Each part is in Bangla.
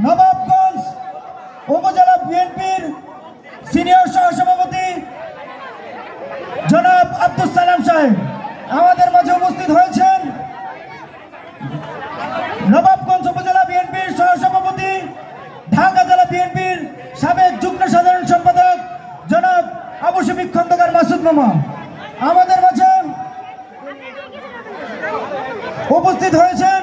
নবাবগঞ্জ উপজেলা বিএনপির সিনিয়র সহসভাপতি জনাব আব্দুল সালাম সাহেব আমাদের মাঝে উপস্থিত হয়েছেন। নবাবগঞ্জ উপজেলা বিএনপির সহসভাপতি, ঢাকা জেলা বিএনপির সাবেক যুগ্ম সাধারণ সম্পাদক জনাব আবু শফিক খন্দকার মাসুদ মামা আমাদের মাঝে উপস্থিত হয়েছেন।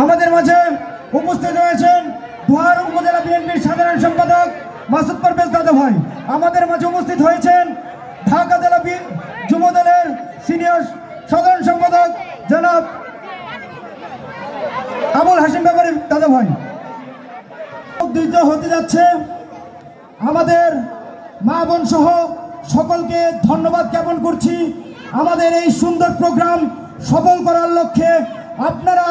আমাদের মাঝে উপস্থিত রয়েছেন দোহার উপজেলা বিএনপির সাধারণ সম্পাদক মাসুদ পারভেজ দাদা ভাই। আমাদের মাঝে উপস্থিত হয়েছেন ঢাকা জেলা যুব দলের সিনিয়র সাধারণ সম্পাদক জনাব আবুল হাসিম ব্যাপারী দাদা ভাই। দ্বিতীয় হতে যাচ্ছে আমাদের মা বোন সহ সকলকে ধন্যবাদ জ্ঞাপন করছি। আমাদের এই সুন্দর প্রোগ্রাম সফল করার লক্ষ্যে আপনারা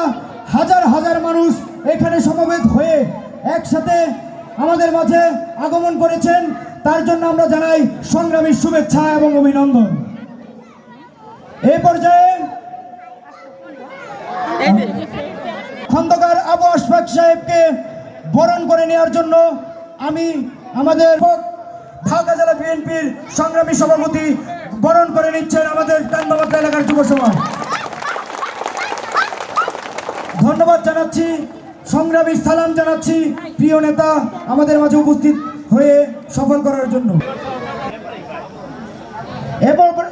হাজার হাজার মানুষ এখানে সমবেত হয়ে একসাথে আমাদের মাঝে আগমন করেছেন, তার জন্য আমরা জানাই সংগ্রামী শুভেচ্ছা এবং অভিনন্দন। এই পর্যায়ে খন্দকার আবু আশফাক সাহেবকে বরণ করে নেওয়ার জন্য আমি আমাদের ঢাকা জেলা বিএনপির সংগ্রামী সভাপতি বরণ করে নিচ্ছেন আমাদের টান্দাবাদ এলাকার যুব সমাজ। ধন্যবাদ জানাচ্ছি, সংগ্রামী সালাম জানাচ্ছি প্রিয় নেতা আমাদের মাঝে উপস্থিত হয়ে সফল করার জন্য।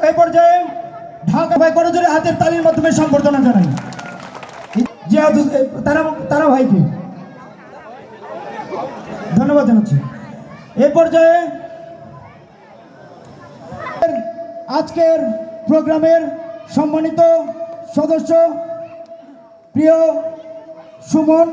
এই পর্যায়ে ঢাকা ভাই করজোড়ে হাতের তালির মাধ্যমে সম্বর্ধনা জানাই তারা ভাইকে ধন্যবাদ জানাচ্ছি। এই পর্যায়ে আজকের প্রোগ্রামের সম্মানিত সদস্য প্রিয় সুমন